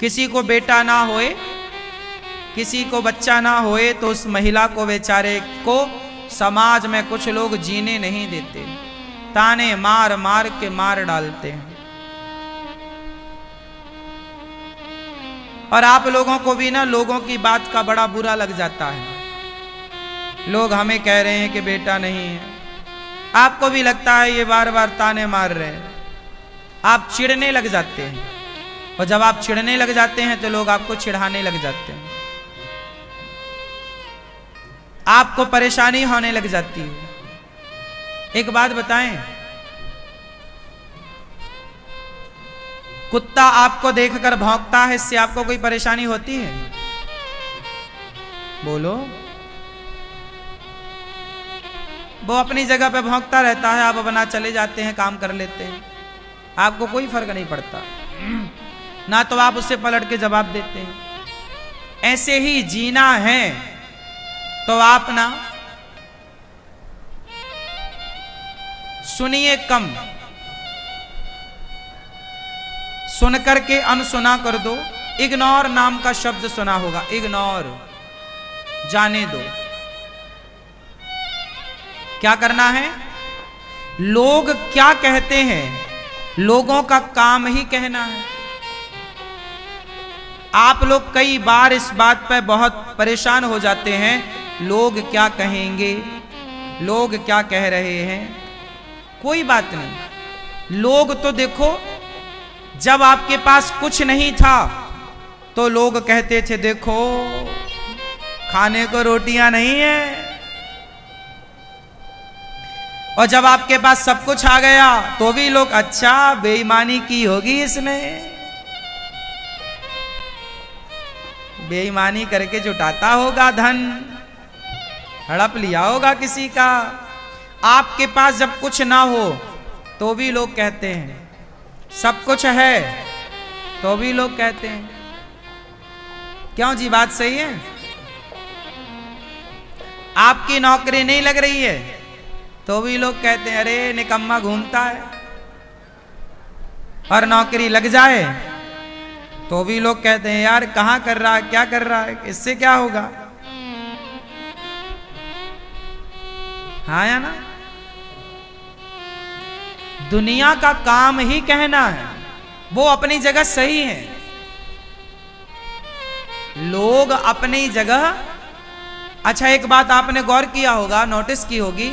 किसी को बेटा ना होए, किसी को बच्चा ना होए, तो उस महिला को बेचारे को समाज में कुछ लोग जीने नहीं देते, ताने मार मार के मार डालते हैं। और आप लोगों को भी ना लोगों की बात का बड़ा बुरा लग जाता है। लोग हमें कह रहे हैं कि बेटा नहीं है, आपको भी लगता है ये बार बार ताने मार रहे हैं, आप चिढ़ने लग जाते हैं। और जब आप चिढ़ने लग जाते हैं तो लोग आपको चिढ़ाने लग जाते हैं, आपको परेशानी होने लग जाती है। एक बात बताएं, कुत्ता आपको देखकर भौंकता है, इससे आपको कोई परेशानी होती है? बोलो। वो अपनी जगह पे भौंकता रहता है, आप अपना चले जाते हैं, काम कर लेते हैं, आपको कोई फर्क नहीं पड़ता, ना तो आप उससे पलट के जवाब देते हैं। ऐसे ही जीना है तो आप ना सुनिए कम, सुन करके अनसुना कर दो। इग्नोर नाम का शब्द सुना होगा, इग्नोर, जाने दो। क्या करना है? लोग क्या कहते हैं, लोगों का काम ही कहना है। आप लोग कई बार इस बात पर बहुत परेशान हो जाते हैं, लोग क्या कहेंगे, लोग क्या कह रहे हैं। कोई बात नहीं, लोग तो देखो, जब आपके पास कुछ नहीं था तो लोग कहते थे देखो खाने को रोटियां नहीं है, और जब आपके पास सब कुछ आ गया तो भी लोग अच्छा बेईमानी की होगी इसने, बेईमानी करके जुटाता होगा धन, हड़प लिया होगा किसी का। आपके पास जब कुछ ना हो तो भी लोग कहते हैं, सब कुछ है तो भी लोग कहते हैं। क्यों जी, बात सही है? आपकी नौकरी नहीं लग रही है तो भी लोग कहते हैं अरे निकम्मा घूमता है, और नौकरी लग जाए तो भी लोग कहते हैं यार कहां कर रहा है, क्या कर रहा है, इससे क्या होगा। हाँ या ना? दुनिया का काम ही कहना है, वो अपनी जगह सही है। लोग अपनी जगह। अच्छा, एक बात आपने गौर किया होगा, नोटिस की होगी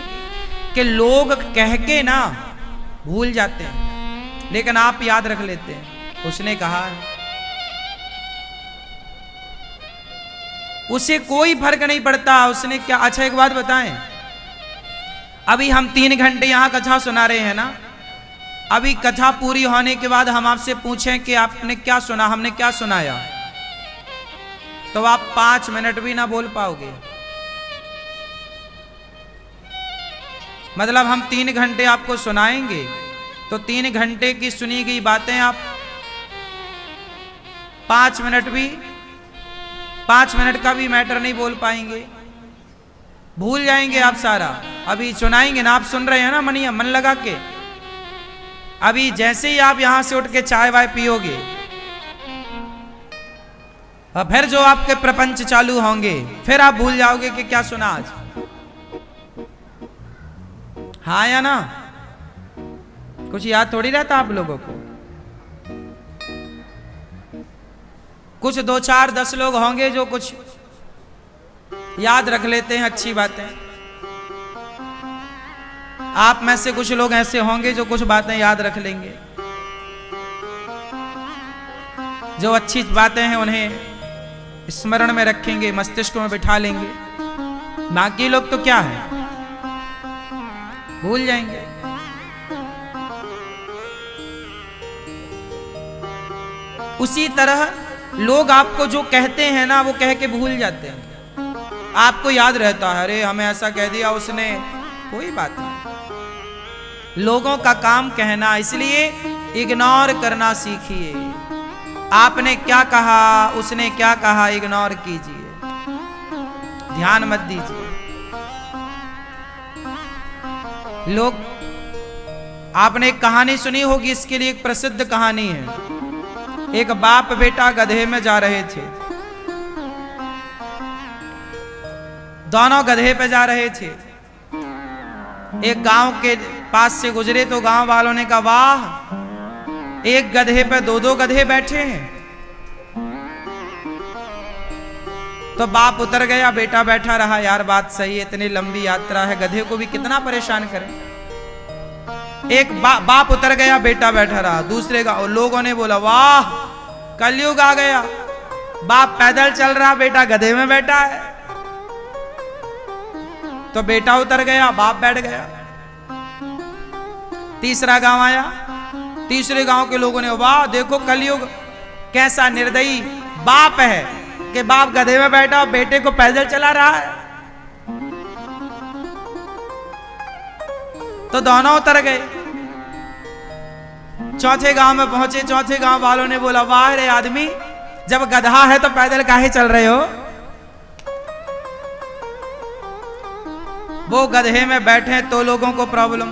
कि लोग कह के ना भूल जाते हैं, लेकिन आप याद रख लेते हैं उसने कहा है। उसे कोई फर्क नहीं पड़ता उसने क्या। अच्छा, एक बात बताएं, अभी हम 3 घंटे यहां कथा सुना रहे हैं ना, अभी कथा पूरी होने के बाद हम आपसे पूछें कि आपने क्या सुना, हमने क्या सुनाया, तो आप 5 मिनट भी ना बोल पाओगे। मतलब हम 3 घंटे आपको सुनाएंगे तो 3 घंटे की सुनी गई बातें आप 5 मिनट का भी मैटर नहीं बोल पाएंगे, भूल जाएंगे आप सारा। अभी सुनाएंगे ना, आप सुन रहे हैं ना मनिया, मन लगा के। अभी जैसे ही आप यहां से उठ के चाय वाय पियोगे, और फिर जो आपके प्रपंच चालू होंगे, फिर आप भूल जाओगे कि क्या सुना आज। हाँ या ना? कुछ याद थोड़ी रहता आप लोगों को। कुछ 2, 4, 10 लोग होंगे जो कुछ याद रख लेते हैं अच्छी बातें। आप में से कुछ लोग ऐसे होंगे जो कुछ बातें याद रख लेंगे, जो अच्छी बातें हैं उन्हें स्मरण में रखेंगे, मस्तिष्क में बिठा लेंगे। बाकी लोग तो क्या है, भूल जाएंगे। उसी तरह लोग आपको जो कहते हैं ना, वो कह के भूल जाते हैं। आपको याद रहता है अरे हमें ऐसा कह दिया उसने, कोई बात नहीं। लोगों का काम कहना, इसलिए इग्नोर करना सीखिए। आपने क्या कहा, उसने क्या कहा, इग्नोर कीजिए, ध्यान मत दीजिए। लोग, आपने एक कहानी सुनी होगी, इसके लिए एक प्रसिद्ध कहानी है। एक बाप बेटा गधे में जा रहे थे। दोनों गधे पे जा रहे थे। एक गांव के पास से गुजरे तो गांव वालों ने कहा, वाह, एक गधे पे दो दो गधे बैठे हैं। तो बाप उतर गया, बेटा बैठा रहा। यार बात सही है, इतनी लंबी यात्रा है, गधे को भी कितना परेशान करें। एक बाप उतर गया, बेटा बैठा रहा। दूसरे गांव लोगों ने बोला, वाह, कलयुग आ गया, बाप पैदल चल रहा, बेटा गधे में बैठा है। तो बेटा उतर गया, बाप बैठ गया। तीसरा गांव आया। तीसरे गांव के लोगों ने, वाह, देखो कलयुग कैसा निर्दयी बाप है कि बाप गधे में बैठा और बेटे को पैदल चला रहा है। तो दोनों उतर गए। चौथे गांव में पहुंचे। चौथे गांव वालों ने बोला, वाह रे आदमी, जब गधा है तो पैदल काहे चल रहे हो? वो गधे में बैठे तो लोगों को प्रॉब्लम,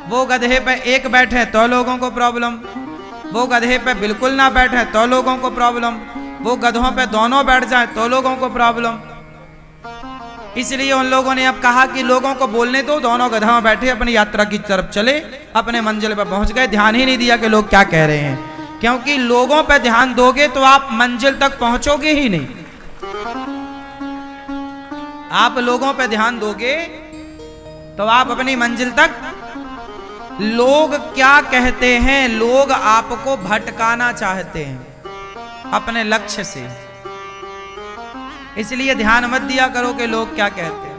वो गधे पे एक बैठे तो लोगों को प्रॉब्लम, वो गधे पे बिल्कुल ना बैठे तो लोगों को प्रॉब्लम, वो गधों पे दोनों बैठ जाए तो लोगों को प्रॉब्लम। इसलिए उन लोगों ने अब कहा कि लोगों को बोलने दो, दोनों गधा में बैठे अपनी यात्रा की तरफ चले। अपने मंजिल पर पहुंच गए। ध्यान ही नहीं दिया कि लोग क्या कह रहे हैं, क्योंकि लोगों पर ध्यान दोगे तो आप मंजिल तक पहुंचोगे ही नहीं। आप लोगों पर ध्यान दोगे तो आप अपनी मंजिल तक, लोग क्या कहते हैं, लोग आपको भटकाना चाहते हैं अपने लक्ष्य से। इसलिए ध्यान मत दिया करो कि लोग क्या कहते हैं।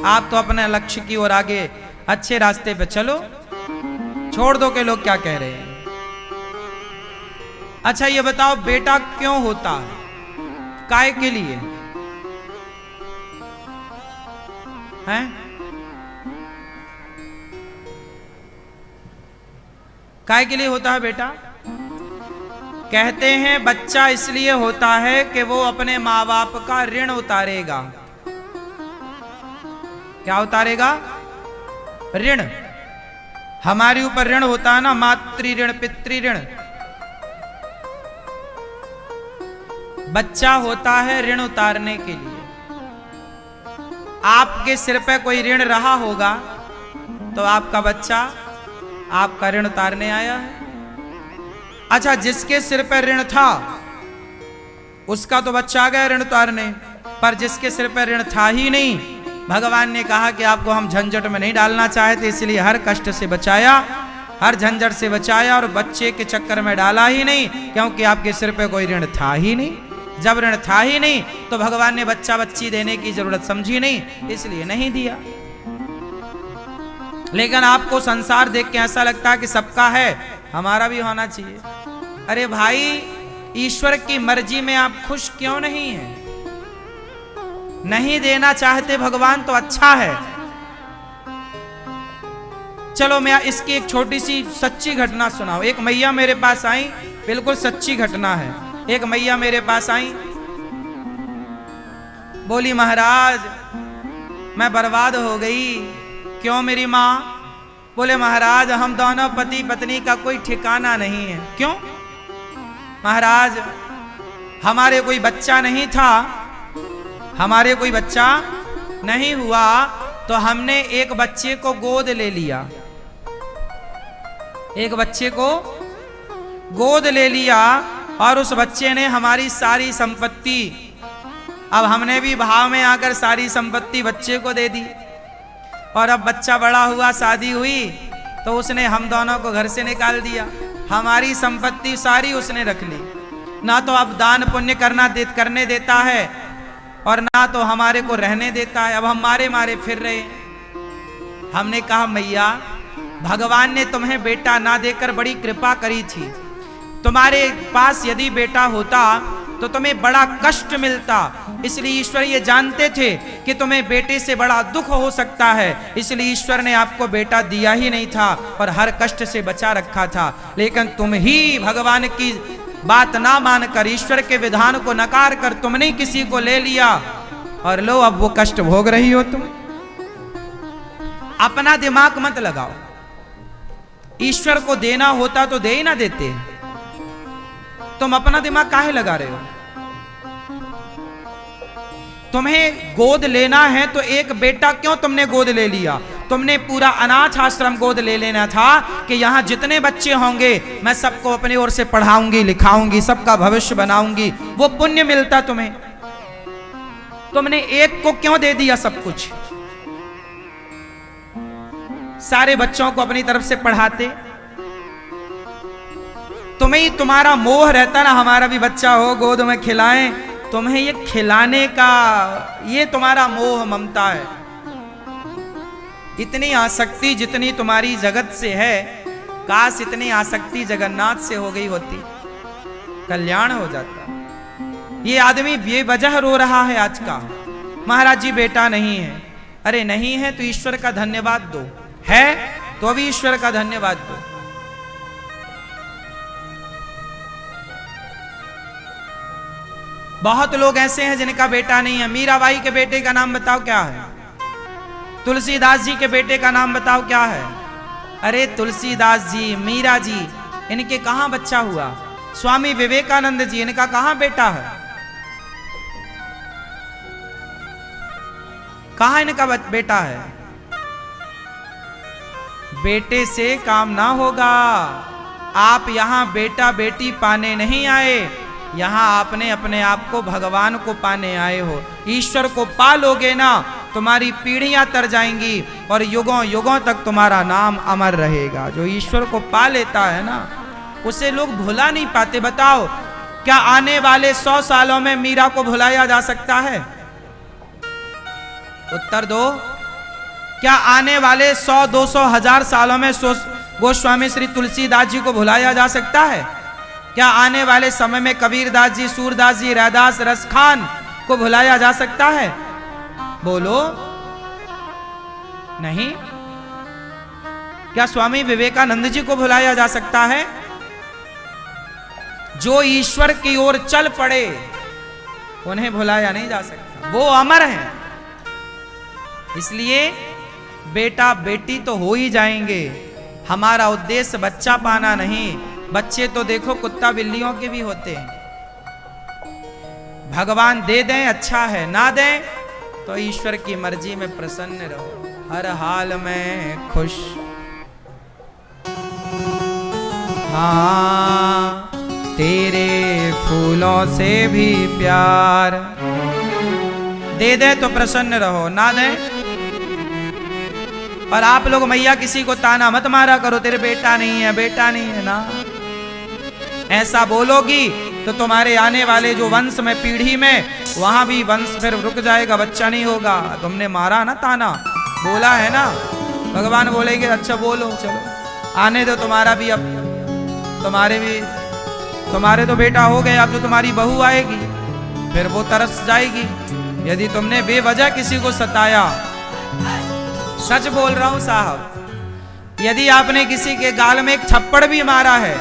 आप तो अपने लक्ष्य की ओर आगे अच्छे रास्ते पे चलो, छोड़ दो कि लोग क्या कह रहे हैं। अच्छा ये बताओ, बेटा क्यों होता है, काय के लिए हैं? काय के लिए होता है बेटा? कहते हैं बच्चा इसलिए होता है कि वो अपने माँ बाप का ऋण उतारेगा। क्या उतारेगा? ऋण। हमारे ऊपर ऋण होता है ना, मातृ ऋण, पितृ ऋण। बच्चा होता है ऋण उतारने के लिए। आपके सिर पे कोई ऋण रहा होगा तो आपका बच्चा आपका ऋण उतारने आया है। अच्छा, जिसके सिर पर ऋण था उसका तो बच्चा आ गया ऋण उतारने, पर जिसके सिर पर ऋण था ही नहीं, भगवान ने कहा कि आपको हम झंझट में नहीं डालना चाहते, इसलिए हर कष्ट से बचाया, हर झंझट से बचाया और बच्चे के चक्कर में डाला ही नहीं, क्योंकि आपके सिर पे कोई ऋण था ही नहीं। जब ऋण था ही नहीं तो भगवान ने बच्चा बच्ची देने की जरूरत समझी नहीं, इसलिए नहीं दिया। लेकिन आपको संसार देख के ऐसा लगता है कि सबका है, हमारा भी होना चाहिए। अरे भाई, ईश्वर की मर्जी में आप खुश क्यों नहीं हैं? नहीं देना चाहते भगवान तो अच्छा है। चलो मैं इसकी एक छोटी सी सच्ची घटना सुनाऊं। एक मैया मेरे पास आई, बिल्कुल सच्ची घटना है। एक मैया मेरे पास आई, बोली महाराज मैं बर्बाद हो गई। क्यों मेरी माँ? बोले महाराज हम दोनों पति पत्नी का कोई ठिकाना नहीं है। क्यों? महाराज हमारे कोई बच्चा नहीं था, हमारे कोई बच्चा नहीं हुआ तो हमने एक बच्चे को गोद ले लिया। एक बच्चे को गोद ले लिया और उस बच्चे ने हमारी सारी संपत्ति, अब हमने भी भाव में आकर सारी संपत्ति बच्चे को दे दी। और अब बच्चा बड़ा हुआ, शादी हुई तो उसने हम दोनों को घर से निकाल दिया। हमारी संपत्ति सारी उसने रख ली। ना तो अब दान पुण्य करने देता है और ना तो हमारे को रहने देता है। अब हम मारे मारे फिर रहे। हमने कहा मैया, भगवान ने तुम्हें बेटा ना देकर बड़ी कृपा करी थी। तुम्हारे पास यदि बेटा होता तो तुम्हें बड़ा कष्ट मिलता, इसलिए ईश्वर ये जानते थे कि तुम्हें बेटे से बड़ा दुख हो सकता है, इसलिए ईश्वर ने आपको बेटा दिया ही नहीं था और हर कष्ट से बचा रखा था। लेकिन तुम ही भगवान की बात ना मानकर, ईश्वर के विधान को नकार कर तुमने किसी को ले लिया और लो अब वो कष्ट भोग रही हो तुम। अपना दिमाग मत लगाओ। ईश्वर को देना होता तो दे ही ना देते। तुम अपना दिमाग काहे लगा रहे हो? तुम्हें गोद लेना है तो एक बेटा क्यों तुमने गोद ले लिया? तुमने पूरा अनाथ आश्रम गोद ले लेना था कि यहां जितने बच्चे होंगे मैं सबको अपनी ओर से पढ़ाऊंगी, लिखाऊंगी, सबका भविष्य बनाऊंगी, वो पुण्य मिलता तुम्हें। तुमने एक को क्यों दे दिया सब कुछ? सारे बच्चों को अपनी तरफ से पढ़ाते। तुम्हें ही तुम्हारा मोह रहता ना, हमारा भी बच्चा हो, गोद में खिलाएं। तुम्हें ये खिलाने का ये तुम्हारा मोह ममता है। इतनी आसक्ति जितनी तुम्हारी जगत से है, काश इतनी आसक्ति जगन्नाथ से हो गई होती, कल्याण हो जाता। ये आदमी बेवजह रो रहा है आज का, महाराज जी बेटा नहीं है। अरे नहीं है तो ईश्वर का धन्यवाद दो, है तो अभी ईश्वर का धन्यवाद दो। बहुत लोग ऐसे हैं जिनका बेटा नहीं है। मीराबाई के बेटे का नाम बताओ क्या है? तुलसीदास जी के बेटे का नाम बताओ क्या है? अरे तुलसीदास जी, मीरा जी, इनके कहां बच्चा हुआ? स्वामी विवेकानंद जी, इनका कहां बेटा है? कहां इनका बेटा है? बेटे से काम ना होगा। आप यहां बेटा बेटी पाने नहीं आए, यहां आपने अपने आप को भगवान को पाने आए हो। ईश्वर को पालोगे ना, तुम्हारी पीढ़ियां तर जाएंगी और युगों युगों तक तुम्हारा नाम अमर रहेगा। जो ईश्वर को पा लेता है ना, उसे लोग भुला नहीं पाते। बताओ, क्या आने वाले 100 सालों में मीरा को भुलाया जा सकता है? उत्तर दो। क्या आने वाले 100, 200, 1000 सालों में गोस्वामी श्री तुलसीदास जी को भुलाया जा सकता है? क्या आने वाले समय में कबीरदास जी, सूरदास जी, रैदास, रसखान को भुलाया जा सकता है? बोलो, नहीं। क्या स्वामी विवेकानंद जी को भुलाया जा सकता है? जो ईश्वर की ओर चल पड़े उन्हें भुलाया नहीं जा सकता, वो अमर हैं। इसलिए बेटा बेटी तो हो ही जाएंगे। हमारा उद्देश्य बच्चा पाना नहीं। बच्चे तो देखो कुत्ता बिल्लियों के भी होते हैं। भगवान दे दें अच्छा है, ना दें तो ईश्वर की मर्जी में प्रसन्न रहो, हर हाल में खुश। हाँ, तेरे फूलों से भी प्यार। दे दे तो प्रसन्न रहो, ना दे। और आप लोग मैया किसी को ताना मत मारा करो, तेरे बेटा नहीं है, बेटा नहीं है ना। ऐसा बोलोगी तो तुम्हारे आने वाले जो वंश में, पीढ़ी में, वहां भी वंश फिर रुक जाएगा, बच्चा नहीं होगा। तुमने मारा ना ताना, बोला है ना, भगवान बोलेंगे अच्छा बोलो, चलो आने दो तुम्हारा भी। अब तुम्हारे तो बेटा हो गए, अब जो तुम्हारी बहू आएगी फिर वो तरस जाएगी। यदि तुमने बेवजह किसी को सताया, सच बोल रहा हूं साहब, यदि आपने किसी के गाल में एक थप्पड़ भी मारा है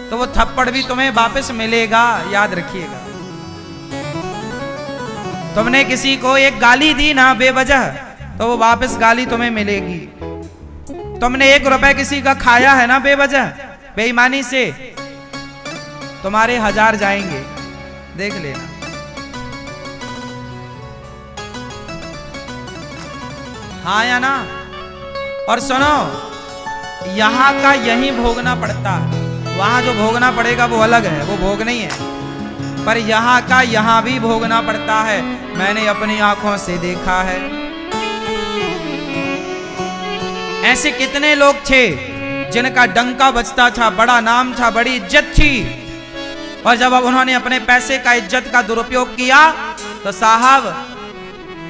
तो वो थप्पड़ भी तुम्हें वापस मिलेगा, याद रखिएगा। तुमने किसी को एक गाली दी ना बेवजह, तो वो वापस गाली तुम्हें मिलेगी। तुमने 1 रुपए किसी का खाया है ना बेवजह, बेईमानी से, तुम्हारे 1000 जाएंगे, देख लेना। हाँ या ना? और सुनो, यहां का यही भोगना पड़ता है, वहां जो भोगना पड़ेगा वो अलग है, वो भोग नहीं है। पर यहां का यहां भी भोगना पड़ता है। मैंने अपनी आंखों से देखा है। ऐसे कितने लोग थे जिनका डंका बजता था, बड़ा नाम था, बड़ी इज्जत थी, और जब अब उन्होंने अपने पैसे का, इज्जत का दुरुपयोग किया तो साहब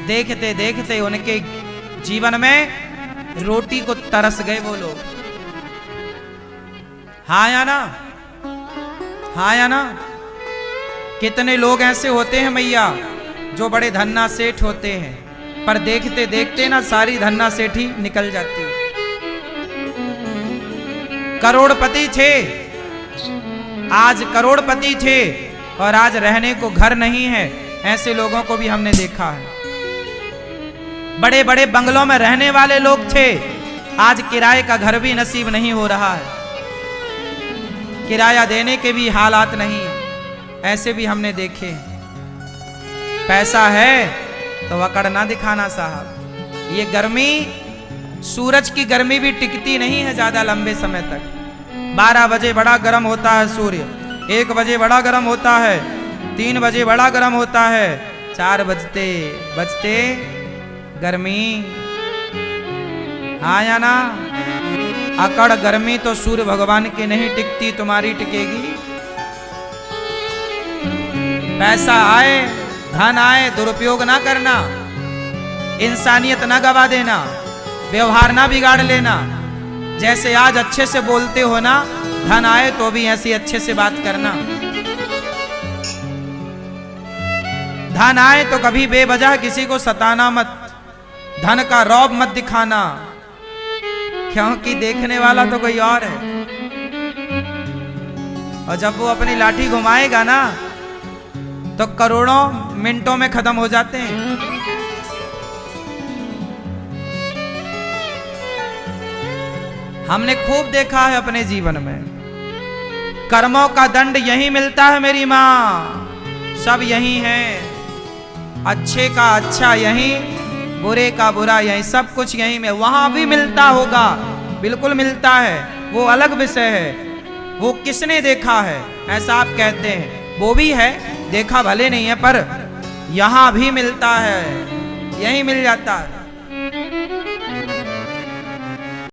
देखते देखते उनके जीवन में रोटी को तरस गए वो लोग। हाँ या ना? हाँ या ना? कितने लोग ऐसे होते हैं मैया जो बड़े धन्ना सेठ होते हैं, पर देखते देखते ना सारी धन्ना सेठी निकल जाती है। करोड़पति थे, आज करोड़पति थे और आज रहने को घर नहीं है। ऐसे लोगों को भी हमने देखा है। बड़े बड़े बंगलों में रहने वाले लोग थे, आज किराए का घर भी नसीब नहीं हो रहा है, किराया देने के भी हालात नहीं है, ऐसे भी हमने देखे। पैसा है तो अकड़ ना दिखाना साहब। ये गर्मी, सूरज की गर्मी भी टिकती नहीं है ज्यादा लंबे समय तक। 12 बजे बड़ा गर्म होता है सूर्य, 1 बजे बड़ा गर्म होता है, 3 बजे बड़ा गर्म होता है, 4 बजते बजते गर्मी। हाँ या ना? अकड़ गर्मी तो सूर्य भगवान की नहीं टिकती, तुम्हारी टिकेगी। पैसा आए, धन आए, दुरुपयोग ना करना, इंसानियत ना गवा देना, व्यवहार ना बिगाड़ लेना। जैसे आज अच्छे से बोलते हो ना, धन आए तो भी ऐसी अच्छे से बात करना। धन आए तो कभी बेवजह किसी को सताना मत, धन का रौब मत दिखाना, क्योंकि देखने वाला तो कोई और है। और जब वो अपनी लाठी घुमाएगा ना तो करोड़ों मिनटों में खत्म हो जाते हैं। हमने खूब देखा है अपने जीवन में, कर्मों का दंड यही मिलता है मेरी माँ, सब यही है। अच्छे का अच्छा यही, बुरे का बुरा यही, सब कुछ यही में। वहां भी मिलता होगा, बिल्कुल मिलता है, वो अलग विषय है। वो किसने देखा है ऐसा आप कहते हैं, वो भी है, देखा भले नहीं है, पर यहां भी मिलता है, यही मिल जाता है।